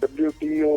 WTO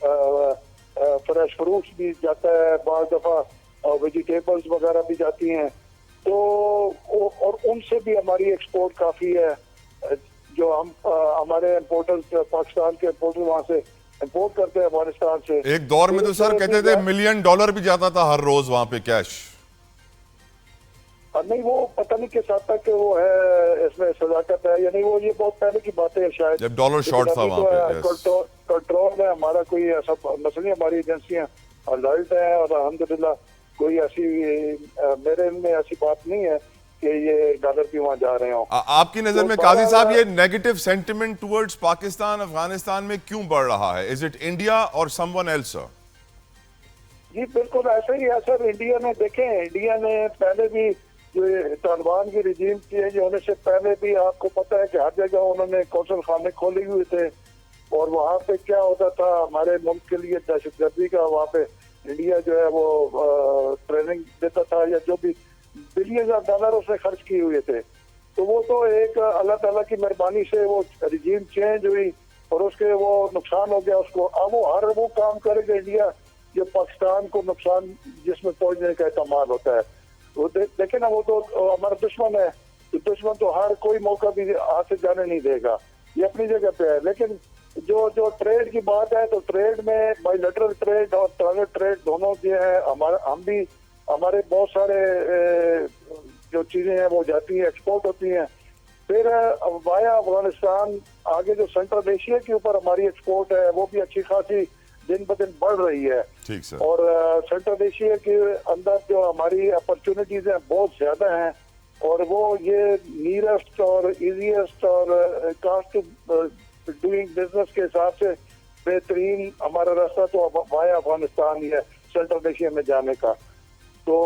fresh fruits بھی جاتا ہے, بعض دفعہ ویجیٹیبلز وغیرہ بھی جاتی ہیں, تو اور ان سے بھی ہماری ایکسپورٹ کافی ہے. جو ہم ہمارے امپورٹرز پاکستان کے امپورٹر وہاں سے امپورٹ کرتے ہیں افغانستان سے. ایک دور میں تو سر کہتے تھے $1 ملین بھی جاتا تھا ہر روز وہاں پہ کیش. نہیں وہ پتہ نہیں کس حد تک وہ ہے, اس میں صداقت ہے یا نہیں, وہ یہ بہت پہلے کی باتیں ہیں شاید, جب ڈالر شارٹ تھا وہاں پہ. کنٹرول میں ہمارا کوئی ایسا مسئلہ نہیں, ہماری ایجنسیاں الرٹ ہیں اور الحمدللہ کوئی ایسی میرے علم میں ایسی بات نہیں ہے کہ یہ ڈالر بھی وہاں جا رہے ہوں. آپ کی نظر میں قاضی صاحب یہ negative sentiment towards Pakistan Afghanistan میں کیوں بڑھ رہا ہے؟ از اٹ انڈیا اور سم ون ایلس؟ جی بالکل ایسا ہی ہے سر. انڈیا نے دیکھیں, انڈیا نے پہلے بھی جو طالبان کی رجیم چینج ہونے سے پہلے بھی آپ کو پتہ ہے کہ ہر جگہ انہوں نے قونصل خانے کھولے ہوئے تھے, اور وہاں پہ کیا ہوتا تھا ہمارے ملک کے لیے دہشت گردی کا, وہاں پہ انڈیا جو ہے وہ ٹریننگ دیتا تھا, یا جو بھی بلینز آف ڈالر اس نے خرچ کیے ہوئے تھے. تو وہ تو ایک اللہ تعالیٰ کی مہربانی سے وہ رجیم چینج ہوئی اور اس کے وہ نقصان ہو گیا اس کو. اب وہ ہر وہ کام کرے گا انڈیا جو پاکستان کو نقصان جس میں پہنچنے کا احتمال ہوتا ہے. وہ دیکھیں نا, وہ تو ہمارا دشمن ہے, دشمن تو ہر کوئی موقع بھی ہاتھ سے جانے نہیں دے گا, یہ اپنی جگہ پہ ہے. لیکن جو ٹریڈ کی بات ہے تو ٹریڈ میں بائی لیٹرل ٹریڈ اور ٹرانزٹ ٹریڈ دونوں جو ہے ہم بھی ہمارے بہت سارے جو چیزیں ہیں وہ جاتی ہیں, ایکسپورٹ ہوتی ہیں. پھر وایا افغانستان آگے جو سینٹرل ایشیا کے اوپر ہماری ایکسپورٹ ہے وہ بھی اچھی خاصی دن بدن بڑھ رہی ہے. ٹھیک سر. اور سینٹرل ایشیا کے اندر جو ہماری اپرچونیٹیز ہیں بہت زیادہ ہیں, اور وہ یہ نیئرسٹ اور ایزیسٹ اور کاسٹ ڈوئنگ بزنس کے حساب سے بہترین ہمارا راستہ تو وایا افغانستان ہی ہے سینٹرل ایشیا میں جانے کا. تو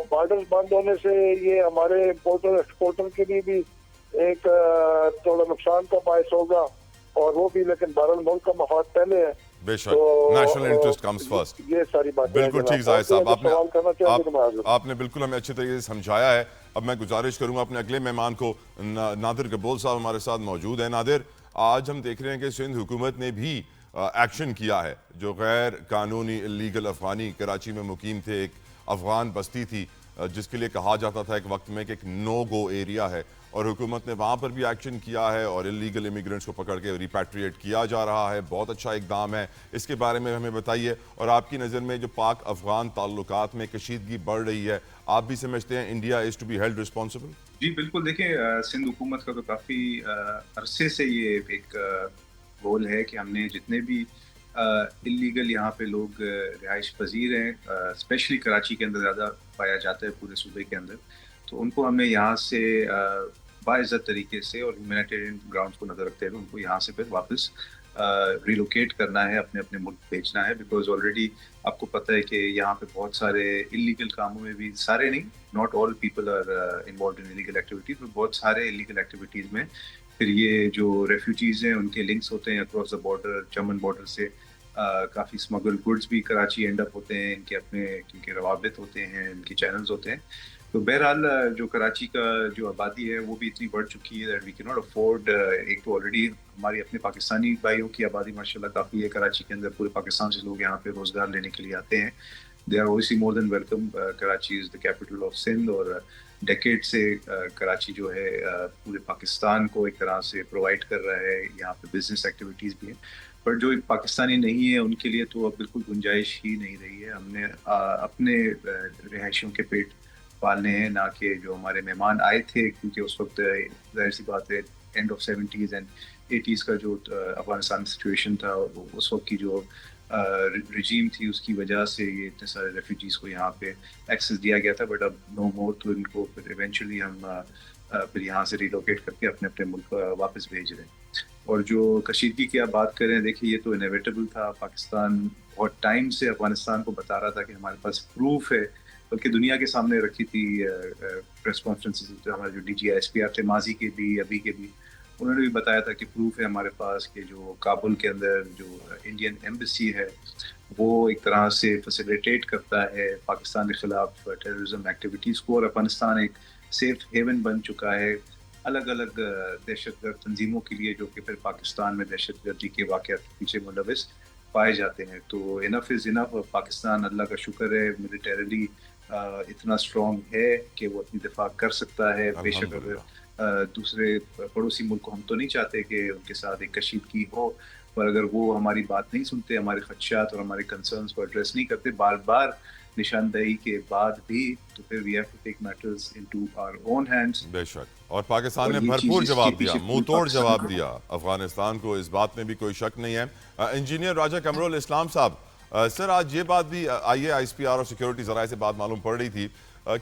بارڈرز بند ہونے سے یہ ہمارے امپورٹر ایکسپورٹر کے لیے بھی ایک تھوڑا نقصان کا باعث ہوگا, اور وہ بھی لیکن بہرحال ملک کا مفاد پہلے ہے. بے شک, نیشنل انٹرسٹ کمز فرسٹ. یہ ساری باتیں بالکل ٹھیک زاہد صاحب, آپ نے بالکل ہمیں اچھے طریقے سے سمجھایا ہے. اب میں گزارش کروں گا اپنے اگلے مہمان کو, نادر گبول صاحب ہمارے ساتھ موجود ہیں. نادر, آج ہم دیکھ رہے ہیں کہ سندھ حکومت نے بھی ایکشن کیا ہے. جو غیر قانونی اللیگل افغانی کراچی میں مقیم تھے, ایک افغان بستی تھی جس کے لیے کہا جاتا تھا ایک وقت میں کہ ایک نو گو ایریا ہے, اور حکومت نے وہاں پر بھی ایکشن کیا ہے اور اللیگل امیگرنٹس کو پکڑ کے ریپیٹریٹ کیا جا رہا ہے. بہت اچھا اقدام ہے, اس کے بارے میں ہمیں بتائیے. اور آپ کی نظر میں جو پاک افغان تعلقات میں کشیدگی بڑھ رہی ہے, آپ بھی سمجھتے ہیں India is to be held responsible? جی بالکل. دیکھیں, سندھ حکومت کا تو کافی عرصے سے یہ ایک گول ہے کہ ہم نے جتنے بھی اللیگل یہاں پہ لوگ رہائش پذیر ہیں, اسپیشلی کراچی کے اندر زیادہ پایا جاتا ہے پورے صوبے کے اندر, تو ان کو ہمیں یہاں سے باعزت طریقے سے اور ہیومینیٹیرین گراؤنڈس کو نظر رکھتے ہوئے ان کو یہاں سے پھر واپس ریلوکیٹ کرنا ہے, اپنے اپنے ملک بھیجنا ہے. بیکاز آلریڈی آپ کو پتہ ہے کہ یہاں پہ بہت سارے اللیگل کاموں میں بھی, سارے نہیں, not all people are involved in illegal activities, but بہت سارے اللیگل ایکٹیویٹیز میں پھر یہ جو ریفیوجیز ہیں ان کے لنکس ہوتے ہیں اکراس دا بارڈر, چمن بارڈر سے کافی اسمگل گڈس بھی کراچی اینڈ اپ ہوتے ہیں, ان کے اپنے کیونکہ روابط ہوتے ہیں, ان کے چینلز ہوتے ہیں. تو بہرحال جو کراچی کا جو آبادی ہے وہ بھی اتنی بڑھ چکی ہے دیٹ وی کی ناٹ افورڈ. ایک تو آلریڈی ہماری اپنے پاکستانی بھائیوں کی آبادی ماشاءاللہ کافی ہے کراچی کے اندر, پورے پاکستان سے لوگ یہاں پہ روزگار لینے کے لیے آتے ہیں. They are obviously more than welcome. Karachi is the capital of Sindh, اور ڈیکیڈ سے کراچی جو ہے پورے پاکستان کو ایک طرح سے پرووائڈ کر رہا ہے. یہاں پہ بزنس ایکٹیویٹیز بھی ہیں, پر جو پاکستانی نہیں ہے ان کے لیے تو اب بالکل گنجائش ہی نہیں رہی ہے. ہم نے اپنے رہائشیوں کے پیٹ پالنے ہیں, نہ کہ جو ہمارے مہمان آئے تھے, کیونکہ اس وقت ظاہر سی بات ہے and of 70s and 80s کا جو افغانستان میں سچویشن تھا, اس وقت کی جو رجیم تھی اس کی وجہ سے یہ اتنے سارے ریفیوجیز کو یہاں پہ ایکسیس دیا گیا تھا. بٹ اب نو مور, تو ان کو پھر ایونچولی ہم پھر یہاں سے ریلوکیٹ کر کے اپنے اپنے ملک واپس بھیج رہے ہیں. اور جو کشیدگی کی آپ بات کریں, دیکھیے یہ تو انیویٹیبل تھا. پاکستان بہت ٹائم سے افغانستان کو بتا رہا تھا کہ ہمارے پاس پروف ہے, بلکہ دنیا کے سامنے رکھی تھی پریس کانفرنسز. ہمارے جو D G S P R تھے ماضی کے بھی ابھی کے بھی, انہوں نے بھی بتایا تھا کہ پروف ہے ہمارے پاس کہ جو کابل کے اندر جو انڈین ایمبیسی ہے وہ ایک طرح سے فیسیلیٹیٹ کرتا ہے پاکستان کے خلاف ٹیررزم ایکٹیویٹیز کو, اور افغانستان ایک سیف ہیون بن چکا ہے الگ الگ دہشت گرد تنظیموں کے لیے, جو کہ پھر پاکستان میں دہشت گردی کے واقعات کے پیچھے ملوث پائے جاتے ہیں. تو انف از انف. پاکستان اللہ کا شکر ہے ملیٹریلی اتنا اسٹرانگ ہے کہ وہ اپنی دفاع کر سکتا ہے. بے شک اگر دوسرے پڑوسی ملک کو ہم تو نہیں چاہتے کہ ان کے ساتھ ایک کشیدگی ہو، پر اگر وہ ہماری بات نہیں سنتے، ہمارے خدشات اور ہمارے کنسرنس کو ایڈریس نہیں کرتے بار بار نشاندہی کے بعد بھی، تو پھر we have to take matters into our own hands. بے شک. اور پاکستان نے بھرپور جواب دیا، منہ توڑ جواب دیا افغانستان کو، اس بات میں بھی کوئی شک نہیں ہے. انجینئر راجہ قمر الاسلام صاحب، سر آج یہ بات بھی آئی ایس پی آر اور سیکیورٹی ذرائع سے بات معلوم پڑ رہی تھی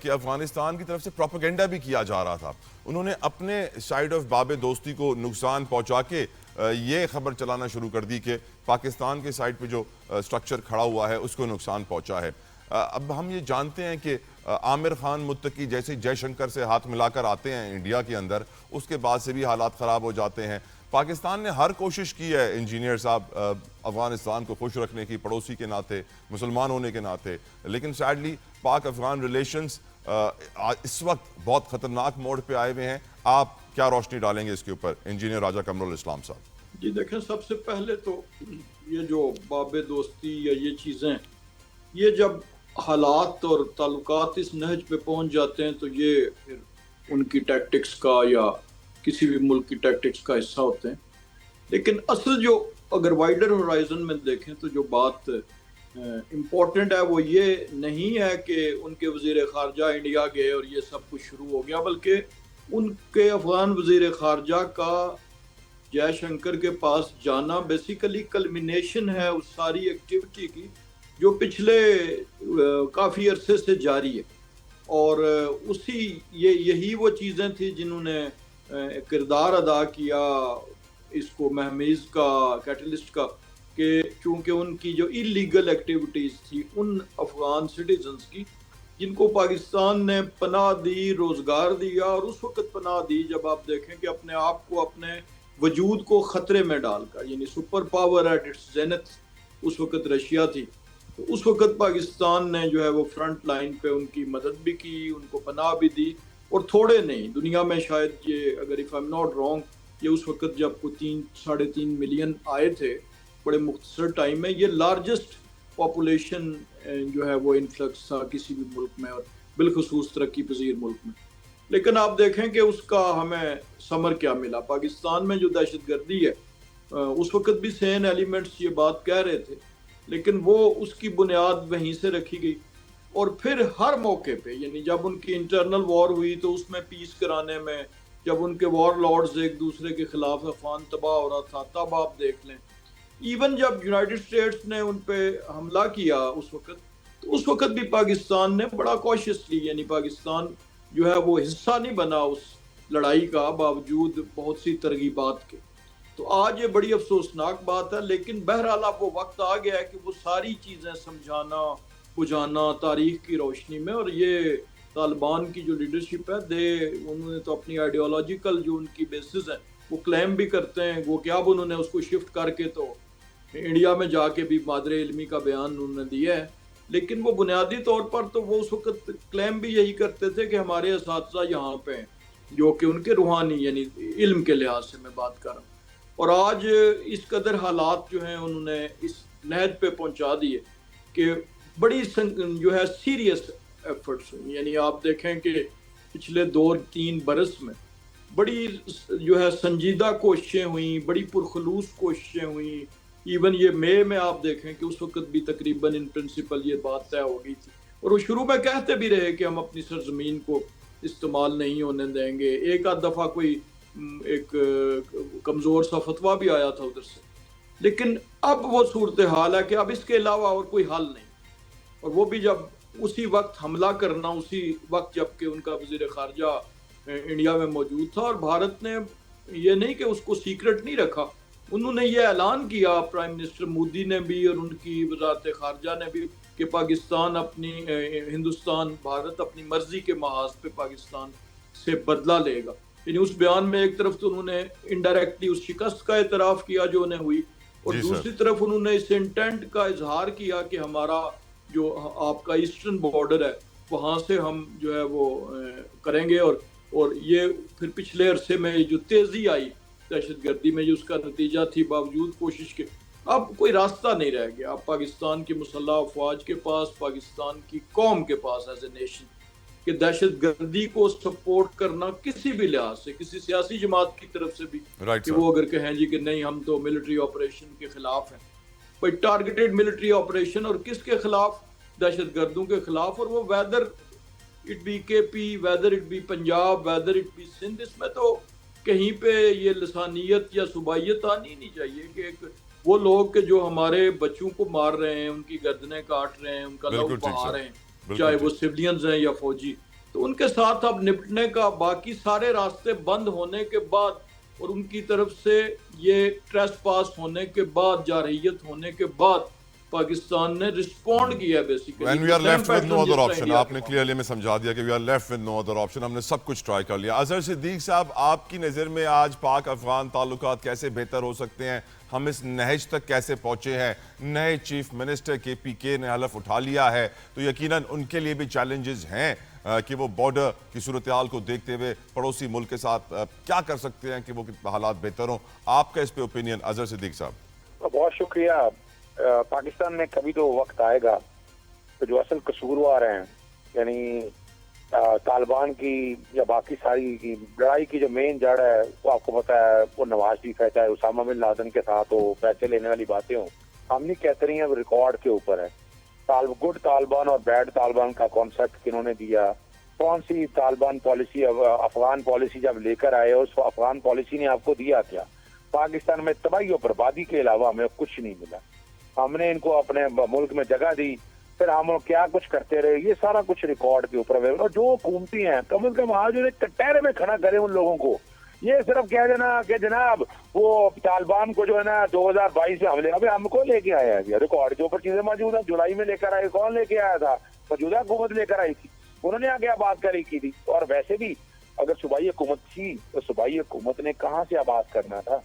کہ افغانستان کی طرف سے پروپیگنڈا بھی کیا جا رہا تھا. انہوں نے اپنے سائیڈ آف باب دوستی کو نقصان پہنچا کے یہ خبر چلانا شروع کر دی کہ پاکستان کے سائیڈ پہ جو سٹرکچر کھڑا ہوا ہے اس کو نقصان پہنچا ہے. اب ہم یہ جانتے ہیں کہ عامر خان متقی جیسے جے شنکر سے ہاتھ ملا کر آتے ہیں انڈیا کے اندر، اس کے بعد سے بھی حالات خراب ہو جاتے ہیں. پاکستان نے ہر کوشش کی ہے انجینئر صاحب افغانستان کو خوش رکھنے کی، پڑوسی کے ناطے، مسلمان ہونے کے ناطے، لیکن سیڈلی پاک افغان ریلیشنز اس وقت بہت خطرناک موڑ پہ آئے ہوئے ہیں. آپ کیا روشنی ڈالیں گے اس کے اوپر انجینئر راجہ قمر الاسلام صاحب؟ جی دیکھیں، سب سے پہلے تو یہ جو باب دوستی یا یہ چیزیں، یہ جب حالات اور تعلقات اس نہج پہ پہنچ جاتے ہیں تو یہ پھر ان کی ٹیکٹکس کا یا کسی بھی ملک کی ٹیکٹکس کا حصہ ہوتے ہیں. لیکن اصل جو اگر وائڈر ہورائزن میں دیکھیں تو جو بات امپورٹنٹ ہے وہ یہ نہیں ہے کہ ان کے وزیر خارجہ انڈیا گئے اور یہ سب کچھ شروع ہو گیا، بلکہ ان کے افغان وزیر خارجہ کا جے شنکر کے پاس جانا بیسیکلی کلمینیشن ہے اس ساری ایکٹیویٹی کی جو پچھلے کافی عرصے سے جاری ہے. اور یہی وہ چیزیں تھیں جنہوں نے کردار ادا کیا اس کو مہمیز کا، کیٹلسٹ کا، کہ چونکہ ان کی جو ایلیگل ایکٹیویٹیز تھی ان افغان سٹیزنز کی جن کو پاکستان نے پناہ دی، روزگار دیا، اور اس وقت پناہ دی جب آپ دیکھیں کہ اپنے آپ کو، اپنے وجود کو خطرے میں ڈال کر، یعنی super power at its zenith اس وقت رشیا تھی، تو اس وقت پاکستان نے جو ہے وہ فرنٹ لائن پہ ان کی مدد بھی کی، ان کو پناہ بھی دی. اور تھوڑے نہیں، دنیا میں شاید یہ اگر if I am not wrong, یہ اس وقت جب کو 3.5 ملین آئے تھے بڑے مختصر ٹائم میں، یہ لارجسٹ پاپولیشن جو ہے وہ انفلکس تھا کسی بھی ملک میں، اور بالخصوص ترقی پذیر ملک میں. لیکن آپ دیکھیں کہ اس کا ہمیں ثمر کیا ملا. پاکستان میں جو دہشت گردی ہے اس وقت بھی سین ایلیمنٹس یہ بات کہہ رہے تھے، لیکن وہ اس کی بنیاد وہیں سے رکھی گئی. اور پھر ہر موقع پہ، یعنی جب ان کی انٹرنل وار ہوئی تو اس میں پیس کرانے میں، جب ان کے وار لارڈز ایک دوسرے کے خلاف افغان تباہ ہو رہا تھا، تب آپ دیکھ لیں ایون جب یونائٹڈ اسٹیٹس نے ان پہ حملہ کیا اس وقت، تو اس وقت بھی پاکستان نے بڑا کوششلی، یعنی پاکستان جو ہے وہ حصہ نہیں بنا اس لڑائی کا باوجود بہت سی ترغیبات کے. تو آج یہ بڑی افسوسناک بات ہے، لیکن بہرحال اب وہ وقت آ گیا ہے کہ وہ ساری چیزیں سمجھانا، بجھانا تاریخ کی روشنی میں. اور یہ طالبان کی جو لیڈرشپ ہے، انہوں نے تو اپنی آئیڈیالوجیکل جو ان کی بیسز ہیں وہ کلیم بھی کرتے ہیں، وہ کیا اب انہوں نے اس کو شفٹ کر کے تو انڈیا میں جا کے بھی مادر علمی کا بیان انہوں نے دیا ہے. لیکن وہ بنیادی طور پر تو وہ اس وقت کلیم بھی یہی کرتے تھے کہ ہمارے اساتذہ یہاں پہ ہیں، جو کہ ان کے روحانی یعنی علم کے لحاظ سے میں بات کر رہا ہوں. اور آج اس قدر حالات جو ہیں انہوں نے اس نہج پہ پہنچا دیے کہ بڑی جو ہے سیریس ایفرٹس ہوئی. یعنی آپ دیکھیں کہ پچھلے 2-3 برس میں بڑی جو ہے سنجیدہ کوششیں ہوئیں، بڑی پرخلوص کوششیں ہوئیں. ایون یہ مئی میں آپ دیکھیں کہ اس وقت بھی تقریباً ان پرنسپل یہ بات طے ہو گئی تھی، اور وہ شروع میں کہتے بھی رہے کہ ہم اپنی سرزمین کو استعمال نہیں ہونے دیں گے. ایک آدھ دفعہ کوئی ایک کمزور سا فتویٰ بھی آیا تھا ادھر سے، لیکن اب وہ صورتحال ہے کہ اب اس کے علاوہ اور کوئی حل نہیں. اور وہ بھی جب اسی وقت حملہ کرنا، اسی وقت جب کہ ان کا وزیر خارجہ انڈیا میں موجود تھا، اور بھارت نے یہ نہیں کہ اس کو سیکرٹ نہیں رکھا، انہوں نے یہ اعلان کیا، پرائم منسٹر مودی نے بھی اور ان کی وزارت خارجہ نے بھی، کہ پاکستان اپنی ہندوستان، بھارت اپنی مرضی کے محاذ پہ پاکستان سے بدلہ لے گا. یعنی اس بیان میں ایک طرف تو انہوں نے انڈائریکٹلی اس شکست کا اعتراف کیا جو انہیں ہوئی، اور دوسری طرف انہوں نے اس انٹینٹ کا اظہار کیا کہ ہمارا جو آپ کا ایسٹرن بارڈر ہے وہاں سے ہم جو ہے وہ کریں گے. اور یہ پھر پچھلے عرصے میں جو تیزی آئی دہشت گردی میں، جو اس کا نتیجہ تھی باوجود کوشش کے اب کوئی راستہ نہیں رہ گیا. اب پاکستان کی مسلح افواج کے پاس, پاکستان کی قوم کے پاس ایز اے نیشن, کہ دہشت گردی کو سپورٹ کرنا کسی بھی لحاظ سے, کسی سیاسی جماعت کی طرف سے بھی, کہ وہ اگر کہیں جی کہ نہیں ہم تو ملٹری آپریشن کے خلاف ہیں, کوئی ٹارگیٹڈ ملٹری آپریشن, اور کس کے خلاف؟ دہشت گردوں کے خلاف. اور وہ weather it be K P, whether it be Punjab, whether it be Sindh, اس میں تو کہیں پہ یہ لسانیت یا صوبائیت آنی نہیں چاہیے کہ وہ لوگ کہ جو ہمارے بچوں کو مار رہے ہیں, ان کی گردنیں کاٹ رہے ہیں, ان کا لہو بہا رہے ہیں, چاہے وہ سولینز ہیں یا فوجی, تو ان کے ساتھ اب نپٹنے کا باقی سارے راستے بند ہونے کے بعد, اور ان کی طرف سے یہ ٹریس پاس ہونے کے بعد, جارحیت ہونے کے بعد پاکستان نے رسپونڈ کیا basically. And we are left with no other option. آپ نے کلیئرلی ہمیں سمجھا دیا کہ we are left with no other option. ہم نے سب کچھ ٹرائی کر لیا. اظہر صدیق صاحب, آپ کی نظر میں آج پاک افغان تعلقات کیسے بہتر ہو سکتے ہیں؟ ہم اس نہج تک کیسے پہنچے ہیں؟ نئے چیف منسٹر کے پی کے نے حلف اٹھا لیا ہے, تو یقیناً ان کے لیے بھی چیلنجز ہیں کہ وہ بارڈر کی صورتحال کو دیکھتے ہوئے پڑوسی ملک کے ساتھ کیا کر سکتے ہیں کہ وہ حالات بہتر ہوں. آپ کا اس پہ اوپینین اظہر صدیق صاحب؟ بہت شکریہ. پاکستان میں کبھی تو وقت آئے گا تو جو اصل قصوروار ہیں, یعنی طالبان کی یا باقی ساری کی لڑائی کی جو مین جڑ ہے, وہ آپ کو پتا ہے وہ نواز شریف ہے, چاہے اسامہ بن لادن کے ساتھ ہو, پیسے لینے والی باتیں ہوں, ہم نہیں کہتے رہی ہیں, وہ ریکارڈ کے اوپر ہے. گڈ طالبان اور بیڈ طالبان کا کانسیپٹ کنہوں نے دیا, کون سی طالبان پالیسی, افغان پالیسی جب لے کر آئے, اس افغان پالیسی نے آپ کو دیا کیا؟ پاکستان میں تباہی و بربادی کے علاوہ ہمیں کچھ نہیں ملا. ہم نے ان کو اپنے ملک میں جگہ دی, پھر ہم کیا کچھ کرتے رہے, یہ سارا کچھ ریکارڈ کے اوپر. اور جو حکومتی ہیں کم از کم آج انہیں کٹہرے میں کھڑا کرے ان لوگوں کو. یہ صرف کہہ دینا کہ جناب وہ طالبان کو جو ہے نا 2022 میں حملے, ابھی ہم کو لے کے آیا ہے, ریکارڈ کے اوپر چیزیں موجود ہیں. جولائی میں لے کر آئے, کون لے کے آیا تھا؟ موجودہ حکومت لے کر آئی تھی, انہوں نے آگے آباد کری کی تھی. اور ویسے بھی اگر صوبائی حکومت تھی تو صوبائی حکومت نے کہاں سے آباد کرنا تھا؟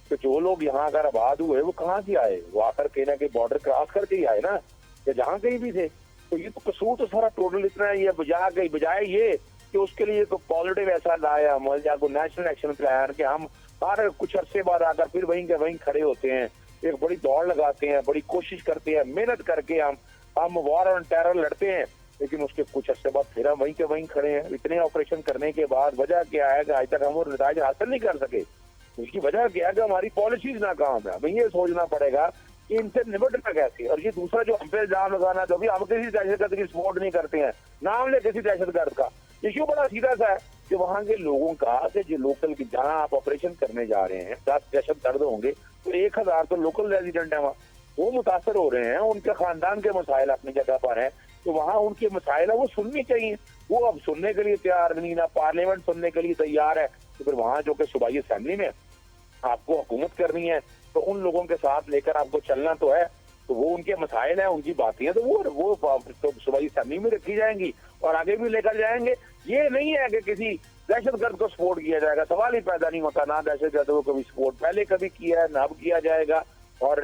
کہ جو لوگ یہاں اگر آباد ہوئے وہ کہاں سے آئے؟ وہ آ کر کہیں نہ کہیں بارڈر کراس کر کے ہی آئے نا, یا جہاں کہیں بھی تھے. تو یہ تو قصور تو سارا ٹوٹل اتنا ہے, یہ بجائے یہ کہ اس کے لیے کوئی پازیٹیو ایسا لایا ہم, یا کوئی نیشنل ایکشن پلان کہ ہم ہر کچھ عرصے بعد آ کر پھر وہیں کے وہیں کھڑے ہوتے ہیں, ایک بڑی دوڑ لگاتے ہیں, بڑی کوشش کرتے ہیں, محنت کر کے ہم وار آن ٹیرر لڑتے ہیں, لیکن اس کے کچھ عرصے بعد پھر ہم وہیں کے وہیں کھڑے ہیں. اتنے آپریشن کرنے کے بعد وجہ کیا ہے کہ آج تک ہم وہ نتائج حاصل نہیں کر سکے؟ اس کی وجہ کیا ہے کہ ہماری پالیسیز ناکام ہے. ہمیں یہ سوچنا پڑے گا کہ ان سے نمٹنا کیسے. اور یہ دوسرا جو ہم پہ الزام لگانا, تو ابھی ہم کسی دہشت گرد کی سپورٹ نہیں کرتے ہیں, نام لے کسی دہشت گرد کا. ایشو بڑا سیدھا سا ہے کہ وہاں کے لوگوں کا, کہ جو لوکل کی جہاں آپ آپریشن کرنے جا رہے ہیں 10 دہشت گرد ہوں گے, تو 1000 تو لوکل ریزیڈنٹ ہیں وہاں, وہ متاثر ہو رہے ہیں, ان کے خاندان کے مسائل اپنی جگہ پر ہیں, تو وہاں ان کے مسائل ہے وہ سننی چاہیے. وہ اب سننے کے لیے تیار نہیں, نہ پارلیمنٹ سننے کے لیے تیار ہے. تو پھر وہاں جو کہ صوبائی اسمبلی میں آپ کو حکومت کرنی ہے, تو ان لوگوں کے ساتھ لے کر آپ کو چلنا تو ہے. تو وہ ان کے مسائل ہیں, ان کی باتیں ہیں, تو وہ صوبائی اسمبلی میں رکھی جائیں گی اور آگے بھی لے کر جائیں گے. یہ نہیں ہے کہ کسی دہشت گرد کو سپورٹ کیا جائے گا, سوال ہی پیدا نہیں ہوتا. نہ دہشت گرد کو کبھی سپورٹ پہلے کبھی کیا ہے, نہ اب کیا جائے گا. اور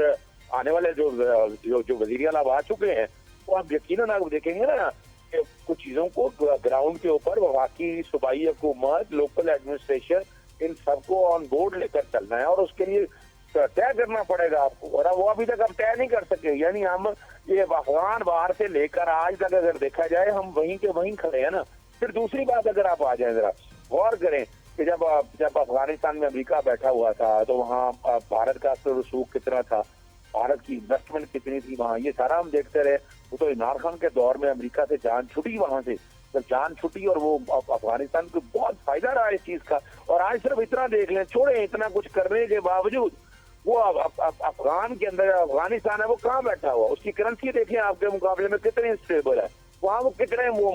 آنے والے جو وزیر اعلیٰ آ چکے ہیں, وہ آپ یقیناً آپ دیکھیں گے نا کہ کچھ چیزوں کو گراؤنڈ کے اوپر واقعی صوبائی حکومت, لوکل ایڈمنسٹریشن, ان سب کو آن بورڈ لے کر چلنا ہے. اور اس کے لیے طے کرنا پڑے گا آپ کو, اور وہ ابھی تک ہم طے نہیں کر سکے. یعنی ہم یہ افغان باہر سے لے کر آج تک اگر دیکھا جائے ہم وہیں کے وہیں کھڑے ہیں نا. پھر دوسری بات, اگر آپ آ جائیں ذرا غور کریں کہ جب افغانستان میں امریکہ بیٹھا ہوا تھا تو وہاں بھارت کا اثر رسوخ کتنا تھا, بھارت کی انویسٹمنٹ کتنی تھی وہاں, یہ سارا ہم دیکھتے رہے. وہ تو عمران خان کے دور میں امریکہ سے جان چھٹی, وہاں سے جب جان چھٹی, اور وہ افغانستان کو بہت فائدہ رہا اس چیز کا. اور آج صرف اتنا دیکھ لیں, چھوڑیں اتنا کچھ کرنے کے باوجود وہ افغان کے اندر افغانستان ہے وہ کہاں بیٹھا ہوا, اس کی کرنسی دیکھیں آپ کے مقابلے میں کتنی اسٹیبل ہے, وہاں وہ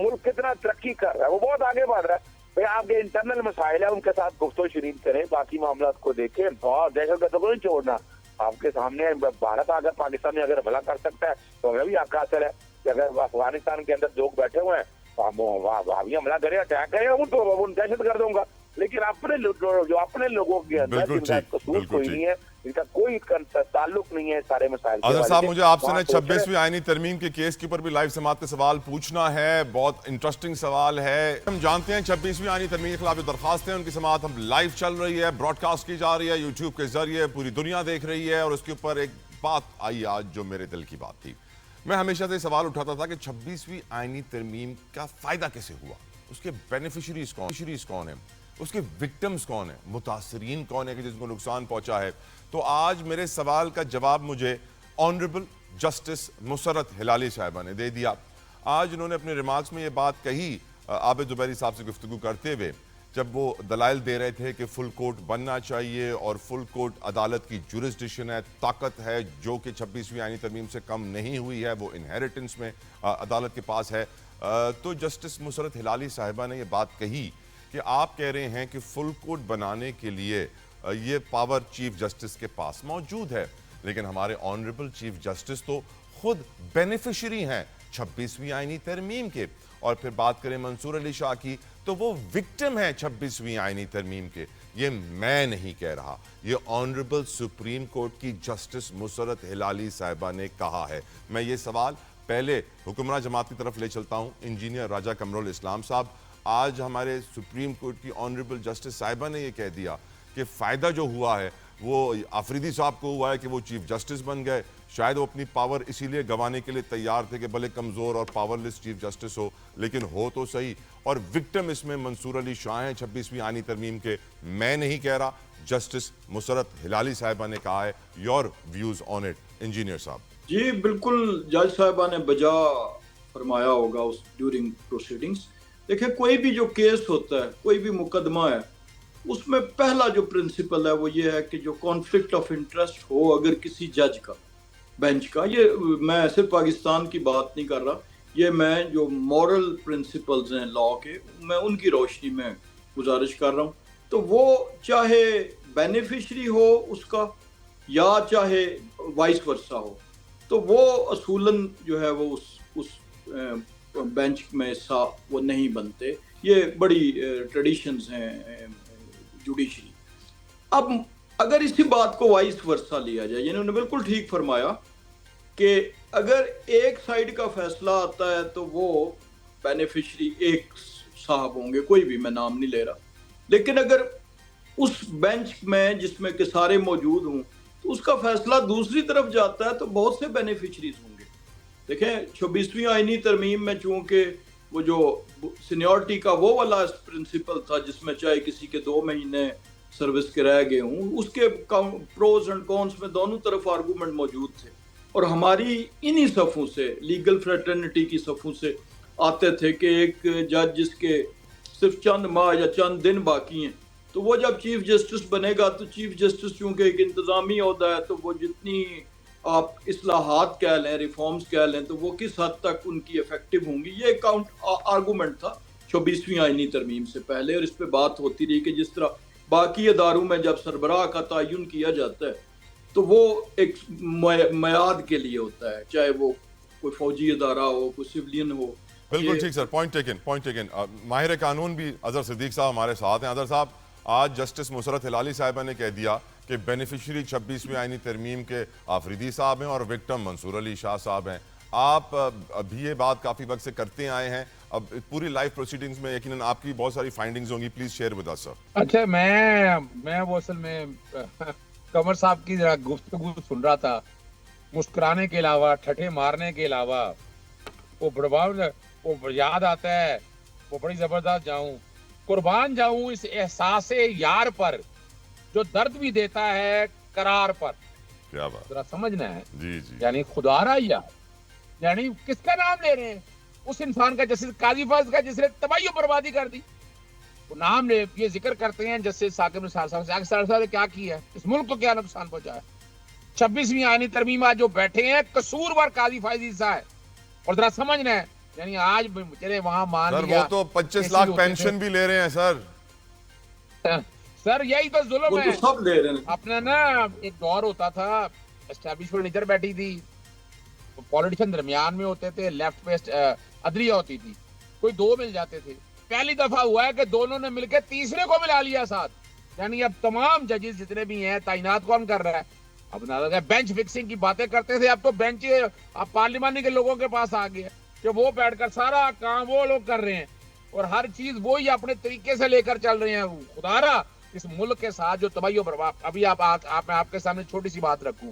ملک کتنا ترقی کر رہا ہے, وہ بہت آگے بڑھ رہا ہے. بھائی آپ کے انٹرنل مسائل ہیں, ان کے ساتھ گفتگو شریف کریں, باقی معاملات کو دیکھیں, اور دہشت گردوں کو نہیں چھوڑنا. آپ کے سامنے بھارت اگر پاکستان میں اگر بھلا کر سکتا ہے تو ہمیں بھی حق حاصل ہے کہ اگر افغانستان کے اندر لوگ بیٹھے ہوئے ہیں تو ہم بھی حملہ کریں, اٹیک کریں ان دہشت گردوں کا. لیکن جو اپنے لوگوں کے اندر جن کا قصور کوئی نہیں ہے, ان کا کوئی تعلق نہیں ہے سارے مسائل. اظہر صاحب, مجھے آپ سے 26ویں آئینی ترمیم کے کیس کے اوپر بھی لائیو سماعت کا سوال پوچھنا ہے. بہت انٹرسٹنگ سوال ہے. ہم جانتے ہیں 26ویں آئینی ترمیم کے خلاف جو درخواستیں ہیں ان کی سماعت اب لائیو چل رہی ہے, براڈ کاسٹ کی جا رہی ہے, یوٹیوب کے ذریعے پوری دنیا دیکھ رہی ہے, اور اس کے اوپر ایک بات آئی آج جو میرے دل کی بات تھی. میں ہمیشہ سے سوال اٹھاتا تھا کہ 26ویں آئینی ترمیم کا فائدہ کیسے ہوا, اس کے بینیفیشریز کون ہیں, اس کے وکٹمز کون ہیں, متاثرین کون ہیں کہ جس کو نقصان پہنچا ہے. تو آج میرے سوال کا جواب مجھے آنریبل جسٹس مسرت ہلالی صاحبہ نے دے دیا. آج انہوں نے اپنے ریمارکس میں یہ بات کہی عابد زبیری صاحب سے گفتگو کرتے ہوئے, جب وہ دلائل دے رہے تھے کہ فل کورٹ بننا چاہیے اور فل کورٹ عدالت کی جورسڈکشن ہے, طاقت ہے جو کہ 26ویں آئینی ترمیم سے کم نہیں ہوئی ہے, وہ انہیریٹنس میں عدالت کے پاس ہے. تو جسٹس مسرت ہلالی صاحبہ نے یہ بات کہی کہ آپ کہہ رہے ہیں کہ فل کورٹ بنانے کے لیے یہ پاور چیف جسٹس کے پاس موجود ہے, لیکن ہمارے آنریبل چیف جسٹس تو خود بینیفیشری ہیں 26ویں آئینی ترمیم کے. اور پھر بات کریں منصور علی شاہ کی تو وہ وکٹم ہیں 26ویں آئینی ترمیم کے. یہ میں نہیں کہہ رہا, یہ آنریبل سپریم کورٹ کی جسٹس مسرت ہلالی صاحبہ نے کہا ہے. میں یہ سوال پہلے حکمراں جماعت کی طرف لے چلتا ہوں, انجینئر راجہ قمر الاسلام صاحب. آج ہمارے سپریم کورٹ کی آنریبل جسٹس صاحبہ نے یہ کہہ دیا کہ فائدہ جو ہوا ہے وہ آفریدی صاحب کو ہوا ہے کہ وہ چیف جسٹس بن گئے. شاید وہ اپنی پاور اسی لیے گنوانے کے لیے تیار تھے کہ بھلے کمزور اور پاورلیس چیف جسٹس ہو, لیکن ہو تو صحیح. اور وکٹم اس میں منصور علی شاہ ہیں 26ویں آئینی ترمیم کے. میں نہیں کہہ رہا, جسٹس مسرت ہلالی صاحبہ نے کہا ہے. Your views on it engineer صاحب. جی بالکل, جج صاحبہ نے بجا فرمایا ہوگا اس ڈیورنگ پروسیڈنگز. دیکھیں, کوئی بھی جو کیس ہوتا ہے, کوئی بھی مقدمہ ہے, اس میں پہلا جو پرنسپل ہے وہ یہ ہے کہ جو کانفلکٹ آف انٹرسٹ ہو اگر کسی جج کا, بینچ کا, یہ میں صرف پاکستان کی بات نہیں کر رہا, یہ میں جو مورل پرنسپلز ہیں لا کے, میں ان کی روشنی میں گزارش کر رہا ہوں. تو وہ چاہے بینیفیشری ہو اس کا یا چاہے وائس ورسا ہو, تو وہ اصولاً جو ہے وہ اس بینچ میں حصہ وہ نہیں بنتے. یہ بڑی ٹریڈیشنز ہیں جوڈیشری. اب اگر اسی بات کو وائس ورسا لیا جائے, یعنی انہوں نے بالکل ٹھیک فرمایا کہ اگر ایک سائیڈ کا فیصلہ آتا ہے تو وہ بینیفیشری ایک صاحب ہوں گے, کوئی بھی, میں نام نہیں لے رہا, لیکن اگر اس بینچ میں جس میں کہ سارے موجود ہوں تو اس کا فیصلہ دوسری طرف جاتا ہے تو بہت سے بینیفیشریز ہوں گے. دیکھیں 26ویں آئینی ترمیم میں چونکہ وہ جو سینیورٹی کا وہ والا پرنسپل تھا جس میں چاہے کسی کے 2 مہینے سروس کے رہ گئے ہوں, اس کے پروز اینڈ کونس میں دونوں طرف آرگومنٹ موجود تھے. اور ہماری انہی صفوں سے, لیگل فریٹرنٹی کی صفوں سے آتے تھے کہ ایک جج جس کے صرف چند ماہ یا چند دن باقی ہیں, تو وہ جب چیف جسٹس بنے گا تو چیف جسٹس چونکہ ایک انتظامی عہدہ ہے تو وہ جتنی آپ اصلاحات کہہ لیں, ریفارمز کہہ لیں, تو وہ کس حد تک ان کی افیکٹو ہوں گی. یہ آرگومنٹ تھا 26ویں آئینی ترمیم سے پہلے, اور اس پہ بات ہوتی رہی کہ جس طرح باقی اداروں میں جب سربراہ کا تعین کیا جاتا ہے تو وہ ایک میعاد کے لیے ہوتا ہے, چاہے وہ کوئی فوجی ادارہ ہو, کوئی سیولین ہو. بالکل ٹھیک سر, پوائنٹ ٹیکن. ماہر قانون بھی اظہر صدیق صاحب ہمارے ساتھ ہیں. اظہر صاحب, آج جسٹس مسرت ہلالی صاحبہ نے کہہ دیا کہ بینیفیشری 26ویں آئینی ترمیم کے آفریدی صاحب ہیں اور وکٹم منصور علی شاہ صاحب ہیں. آپ ابھی یہ بات کافی وقت سے کرتے آئے ہیں, اب پوری لائف پروسیڈنگز میں یقیناً آپ کی بہت ساری فائنڈنگز ہوں گی, پلیز شیئر ود اس سر. اچھا, میں وہ اصل میں قمر صاحب کی ذرا گفتگو سن رہا تھا, مسکرانے کے علاوہ, ٹھٹھے مارنے کے علاوہ وہ یاد آتا ہے, وہ بڑی زبردست قربان جاؤں اس احساس یار پر جو درد بھی دیتا ہے قرار پر. کیا بات, ذرا سمجھنا ہے. جی جی, یعنی خدا را یار, یعنی کس کا نام لے رہے ہیں؟ اس انسان کا جسے قاضی فاضل کا جس نے تباہی و بربادی کر دی. وہ نام لے, یہ ذکر کرتے ہیں جیسے ثاقب نثار صاحب نے کیا کیا ہے, اس ملک کو کیا نقصان پہنچایا. 26ویں آئینی ترمیم آج جو بیٹھے ہیں قصوروار قاضی فاضل صاحب ہے. اور ذرا سمجھنا ہے, یعنی آج چلے وہاں مان سر لیا, وہ تو 25 لاکھ پینشن بھی لے رہے ہیں سر. سر یہی تو ظلم ہے. سب لے رہے ہیں. اپنا نا ایک دور ہوتا تھا, اسٹیبلشمنٹ ادھر بیٹھی تھی, پولیٹیشن درمیان میں ہوتے تھے, لیفٹ پہ عدلیہ ہوتی تھی, کوئی 2 مل جاتے تھے. پہلی دفعہ ہوا ہے کہ دونوں نے مل کے تیسرے کو ملا لیا ساتھ. یعنی اب تمام ججز جتنے بھی ہیں تعینات کون کر رہا ہے؟ اب نہ بینچ فکسنگ کی باتیں کرتے تھے, اب تو بینچ اب پارلیمانی کے لوگوں کے پاس آ گیا کہ وہ بیٹھ کر سارا کام وہ لوگ کر رہے ہیں اور ہر چیز وہی اپنے طریقے سے لے کر چل رہے ہیں. خدا را اس ملک کے ساتھ جو تباہی و برباد, ابھی میں آپ کے سامنے چھوٹی سی بات رکھوں,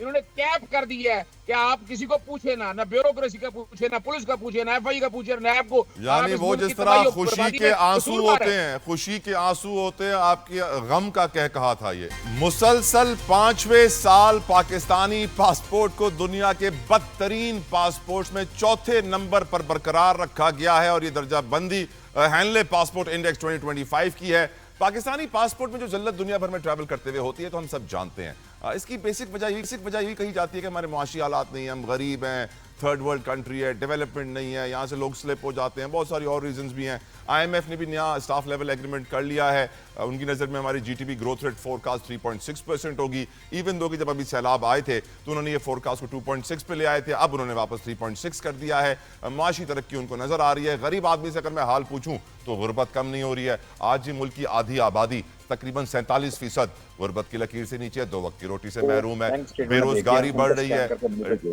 انہوں نے کیپ کر دیا ہے کہ آپ کسی کو پوچھے نہ بیوروکریسی کا پوچھے نہ پلس کا پوچھے نہ ایف آئی کا پوچھے نہ نیب کو. یعنی وہ جس طرح خوشی کے آنسو ہوتے ہیں، خوشی کے آنسو ہوتے ہیں، آپ کے غم کا کہہ کہا تھا یہ. مسلسل 5ویں سال پاکستانی پاسپورٹ کو دنیا کے بدترین پاسپورٹس میں 4تھے نمبر پر برقرار رکھا گیا ہے، اور یہ درجہ بندی ہینلے پاسپورٹ انڈیکس 2025 کی ہے. پاکستانی پاسپورٹ میں جو ذلت دنیا بھر میں ٹریول کرتے ہوئے ہوتی ہے تو ہم سب جانتے ہیں. اس کی بیسک وجہ یہی کہی جاتی ہے کہ ہمارے معاشی حالات نہیں ہیں، ہم غریب ہیں، تھرڈ ورلڈ کنٹری ہے، ڈیولپمنٹ نہیں ہے، یہاں سے لوگ سلپ ہو جاتے ہیں. بہت ساری اور ریزنز بھی ہیں. آئی ایم ایف نے بھی نیا سٹاف لیول ایگریمنٹ کر لیا ہے. ان کی نظر میں ہماری G D P growth rate forecast 3.6% ہوگی. ایون دو کہ جب ابھی سیلاب آئے تھے تو انہوں نے یہ فورکاسٹ کو 2.6 پہ لے آئے تھے، اب انہوں نے واپس 3.6 کر دیا ہے. معاشی ترقی ان کو نظر آ رہی ہے. غریب آدمی سے اگر میں حال پوچھوں تو غربت کم نہیں ہو رہی ہے. آج ہی ملک کی آدھی آبادی تقریباً 47% غربت کی لکیر سے نیچے ہے، 2 وقت کی روٹی سے محروم ہے. بے روزگاری بڑھ رہی ہے،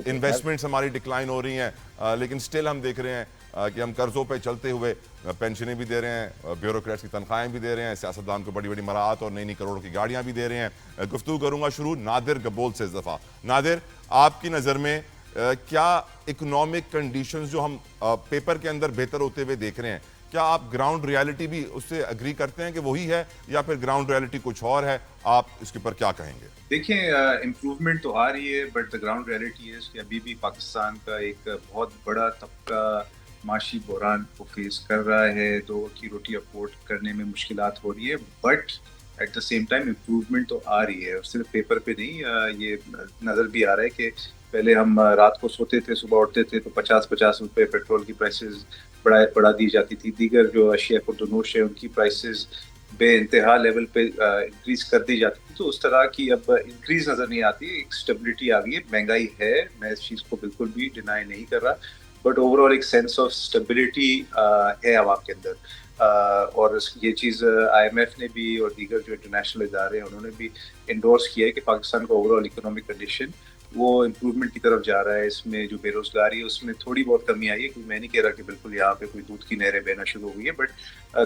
انویسٹمنٹس ہماری ڈکلائن ہو رہی ہیں، لیکن سٹل ہم دیکھ رہے ہیں کہ ہم قرضوں پہ چلتے ہوئے پینشنیں بھی دے رہے ہیں، بیوروکریٹس کی تنخواہیں بھی دے رہے ہیں، سیاستدان کو بڑی بڑی مراعات اور نئی کروڑوں کی گاڑیاں بھی دے رہے ہیں. گفتگو کروں گا شروع نادر گبول سے. دفعہ نادر، آپ کی نظر میں کیا اکنامک کنڈیشنز جو ہم پیپر کے اندر بہتر ہوتے ہوئے دیکھ رہے ہیں، کیا آپ گراؤنڈ ریالٹی بھی اس سے اگری کرتے ہیں کہ وہی ہے، یا پھر گراؤنڈ ریالٹی کچھ اور ہے؟ آپ اس کے اوپر کیا کہیں گے؟ دیکھیں، امپروومنٹ تو آ رہی ہے، بٹ دا گراؤنڈ ریالٹی ہے کہ ابھی بھی پاکستان کا ایک بہت بڑا طبقہ معاشی بحران کو فیس کر رہا ہے. 2 وقت کی روٹی افورڈ کرنے میں مشکلات ہو رہی ہے، but at the same time improvement تو آ رہی ہے. اور صرف پیپر پہ نہیں، یہ نظر بھی آ رہا ہے کہ پہلے ہم رات کو سوتے تھے، صبح اٹھتے تھے تو 50 روپے پیٹرول کی پرائسز بڑھا دی جاتی تھی. دیگر جو اشیاء پردنوش ہے ان کی پرائسز بے انتہا لیول پہ انکریز کر دی جاتی تھی. تو اس طرح کی اب انکریز نظر نہیں آتی. ایک اسٹیبلٹی آ گئی ہے. مہنگائی ہے، میں اس چیز کو بالکل بھی ڈینائی نہیں کر رہا، بٹ اوور آل ایک سینس آف اسٹیبلٹی ہے عوام کے اندر. اور یہ چیز آئی ایم ایف نے بھی اور دیگر جو انٹرنیشنل ادارے ہیں انہوں نے بھی انڈورس کیا ہے کہ پاکستان کا اوور آل اکنامک کنڈیشن وہ امپروومنٹ کی طرف جا رہا ہے. اس میں جو بے روزگاری ہے اس میں تھوڑی بہت کمی آئی ہے. کیونکہ میں نہیں کہہ رہا کہ بالکل یہاں پہ کوئی دودھ کی نہریں بہنا شروع ہو گئی ہے، بٹ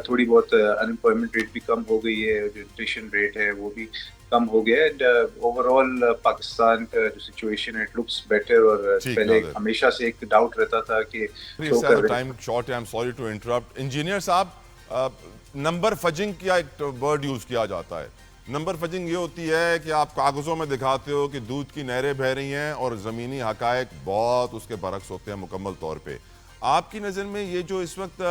تھوڑی بہت انمپلائمنٹ ریٹ بھی کم ہو گئی ہے، جو انفلیشن ریٹ ہے وہ بھی کم ہو گیا ہے. اینڈ اوور آل پاکستان کا جو سچویشن ہے اٹ لکس بیٹر. اور پہلے ہمیشہ سے ایک ڈاؤٹ رہتا تھا کہ ٹائم شارٹ ہے، I am sorry to interrupt. Engineer صاحب، نمبر فجنگ کیا ایک ورڈ یوز کیا جاتا ہے. نمبر فجنگ یہ ہوتی ہے کہ آپ کاغذوں میں دکھاتے ہو کہ دودھ کی نہریں بہہ رہی ہیں اور زمینی حقائق بہت اس کے برعکس ہوتے ہیں مکمل طور پہ. آپ کی نظر میں یہ جو اس وقت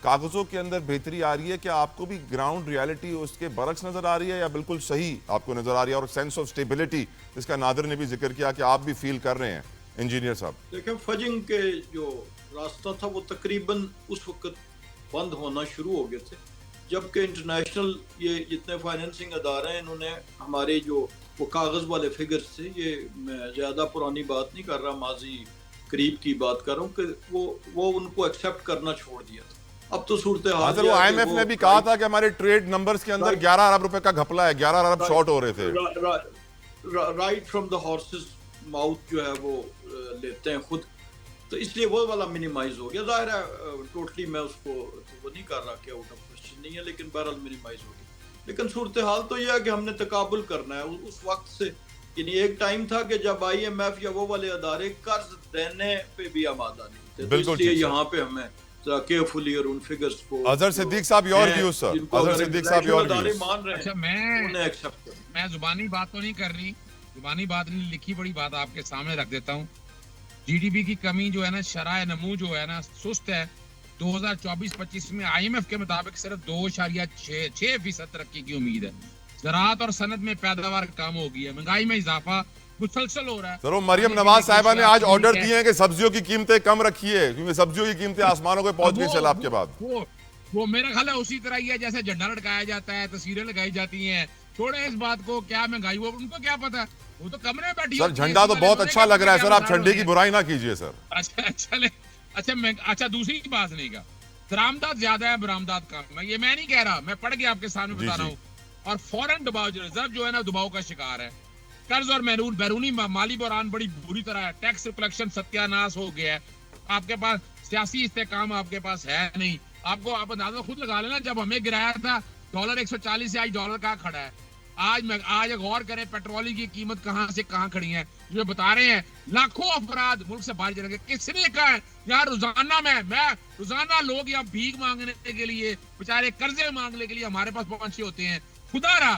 کاغذوں کے اندر بہتری آ رہی ہے، کیا آپ کو بھی گراؤنڈ ریالٹی اس کے برعکس نظر آ رہی ہے، یا بالکل صحیح آپ کو نظر آ رہی ہے؟ اور سینس آف اسٹیبلٹی جس کا نادر نے بھی ذکر کیا کہ آپ بھی فیل کر رہے ہیں انجینئر صاحب. دیکھیں، فجنگ کے جو راستہ تھا وہ تقریباً اس وقت بند ہونا شروع ہو گئے تھے جبکہ انٹرنیشنل یہ جتنے فائنینسنگ ادارے ہیں انہوں نے ہمارے جو وہ کاغذ والے فگرز تھے، یہ میں زیادہ پرانی بات نہیں کر رہا، ماضی قریب کی بات کر رہا ہوں، کہ وہ ان کو ایکسیپٹ کرنا چھوڑ دیا تھا. اب تو صورتحال وہ آئی ایم ایف نے بھی کہا تھا کہ ہمارے ٹریڈ نمبرز کے اندر 11 ارب روپے کا گھپلا ہے، 11 ارب شارٹ ہو رہے تھے. Right from the horses mouth جو ہے وہ لیتے ہیں خود، تو اس لیے وہ والا منیمائز ہو گیا. ظاہر ہے ٹوٹلی میں اس کو وہ نہیں کر رہا کہ آؤٹ آف کوسچن نہیں ہے، لیکن بہرحال منیمائز ہو گیا. لیکن صورتحال تو یہ ہے کہ ہم نے تقابل کرنا ہے اس وقت سے. یعنی ایک ٹائم تھا کہ جب آئی ایم ایف یا وہ والے ادارے قرض دینے پہ بھی آمادہ نہیں تھے، تو اس لیے یہاں پہ ہمیں کیئرفلی اور ان فگرز کو. اظہر صدیق صاحب یور ویوز سر. اظہر صدیق صاحب یور ویوز. اچھا، میں زبانی بات تو نہیں کر رہی، زبانی بات نہیں، لکھی بڑی بات آپ کے سامنے رکھ دیتا ہوں. جی ڈی پی کی کمی جو ہے نا، شرح نمو جو ہے نا سست ہے. 2024-25 میں آئی ایم ایف کے مطابق صرف 2.6% ترقی کی امید ہے. زراعت اور صنعت میں پیداوار کم ہو گئی ہے. مہنگائی میں اضافہ مسلسل ہو رہا ہے. سر مریم نواز صاحبہ نے آج آرڈر دیے ہیں کہ سبزیوں کی قیمتیں کم رکھیے، کیونکہ سبزیوں کی قیمتیں آسمانوں پہ پہنچ گئی سیلاب کے بعد. وہ میرا خیال ہے اسی طرح ہی ہے جیسے جھنڈا لٹکایا جاتا ہے، تصویریں لگائی جاتی ہیں. چھوڑے اس بات کو، کیا مہنگائی وہ ان کو کیا پتا، وہ تو کمرے میں بیٹھی. سر جھنڈا تو بہت اچھا لگ رہا ہے سر، آپ جھنڈے کی برائی نہ کیجیے سر. اچھا دوسری بات نہیں کا درآمدات زیادہ ہے، برآمدات کم ہے. یہ میں نہیں کہہ رہا، میں پڑھ کے آپ کے سامنے بتا رہا ہوں. اور فورن دباؤ ریزرو جو ہے نا دباؤ کا شکار ہے. قرض اور بیرونی مالی بحران بڑی بری طرح ہے. ٹیکس کلیکشن ستیہ ناش ہو گیا ہے. آپ کے پاس سیاسی استحکام آپ کے پاس ہے نہیں. آپ اندازہ خود لگا لینا، جب ہمیں گرایا تھا ڈالر 140 سے آج ڈالر کہاں کھڑا ہے. آج غور کریں پیٹرول کی قیمت کہاں سے کہاں کھڑی ہے. جو بتا رہے ہیں لاکھوں افراد ملک سے باہر جائیں گے. کس نے کہا ہے؟ یہاں روزانہ لوگ یہاں بھیک مانگنے کے لیے بیچارے قرضے مانگنے کے لیے ہمارے پاس پہنچے ہوتے ہیں. خدا را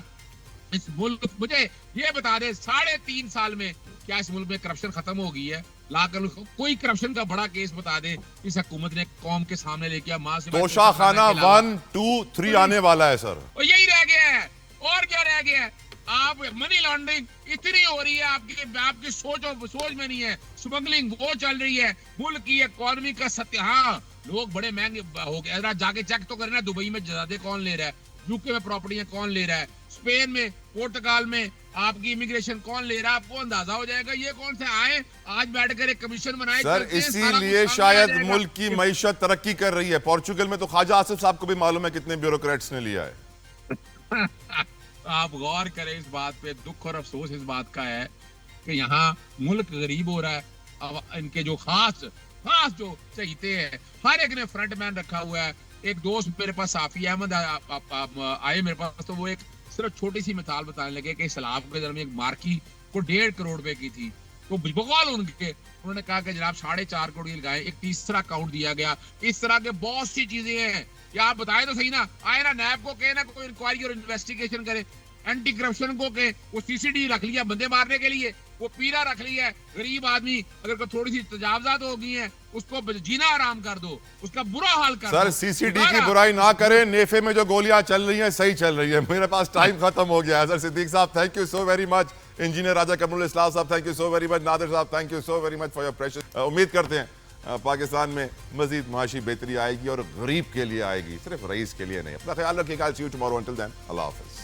اس ملک مجھے یہ بتا دے 3.5 سال میں کیا اس ملک میں کرپشن ختم ہو گئی ہے؟ لا کر کوئی کرپشن کا بڑا کیس بتا دے اس حکومت نے قوم کے سامنے لے کے ماں سے توشہ خانہ 1, 2, 3 آنے والا ہے سر. اور یہی رہ گیا ہے اور کیا رہ گیا ہے. آپ منی لانڈرنگ اتنی ہو رہی ہے آپ کی سوچ میں نہیں ہے. اسمگلنگ وہ چل رہی ہے. ملک کی اکانومی کا ہاں لوگ بڑے مہنگے ہو گئے. ذرا جا کے چیک تو کرنا دبئی میں جائیدادیں کون لے رہا ہے, یو کے میں پراپرٹیاں کون لے رہا ہے, اسپین میں پورتگال میں آپ کی امیگریشن کون لے رہا ہے. آپ کو اندازہ ہو جائے گا یہ کون سے آئے آج بیٹھ کر ایک کمیشن بنائے سر. اسی لیے شاید ملک کی معیشت ترقی کر رہی ہے. پورچوگل میں تو خواجہ آصف صاحب کو بھی معلوم ہے کتنے بیوروکریٹس نے لیا ہے. آپ غور کریں اس بات پہ. دکھ اور افسوس اس بات کا ہے کہ یہاں ملک غریب ہو رہا ہے. ان کے جو خاص جو چہیتے ہیں ہر ایک نے فرنٹ مین رکھا ہوا ہے. ایک دوست میرے پاس صافی احمد آئے میرے پاس, تو وہ ایک صرف چھوٹی سی مثال بتانے لگے کہ سیلاب کے درمیان ایک مارکی کو 1.5 کروڑ روپے کی تھی. تو بقول انہوں نے کہا کہ جناب 4.5 کروڑ لگائے, ایک تیسرا اکاؤنٹ دیا گیا. اس طرح کے بہت سی چیزیں ہیں. کیا آپ بتائیں تو صحیح نا. آئے نا نیب کو کہے نا کوئی انکوائری اور انویسٹیگیشن کرے. اینٹی کرپشن کو کہ وہ CCD رکھ لیا بندے مارنے کے لیے, وہ پیرا رکھ لیا ہے. غریب آدمی اگر کوئی تھوڑی سی تجاوزات ہو گئی ہیں اس کو جینا آرام کر دو, اس کا برا حال کر دو. سر CCD کی برائی نہ کریں. نیفے میں جو گولیاں چل رہی ہیں صحیح چل رہی ہیں. میرے پاس ٹائم ختم ہو گیا ہے. سر صدیق صاحب thank you so very much. Engineer Raja Qamrul Islam صاحب thank you so very much. Nadir صاحب thank you so very much for your precious. امید کرتے ہیں پاکستان میں مزید معاشی بہتری آئے گی اور غریب کے لیے آئے گی, صرف رئیس کے لیے نہیں. اپنا خیال رکھیے گا. سی یو ٹمارو. انٹل دین اللہ حافظ.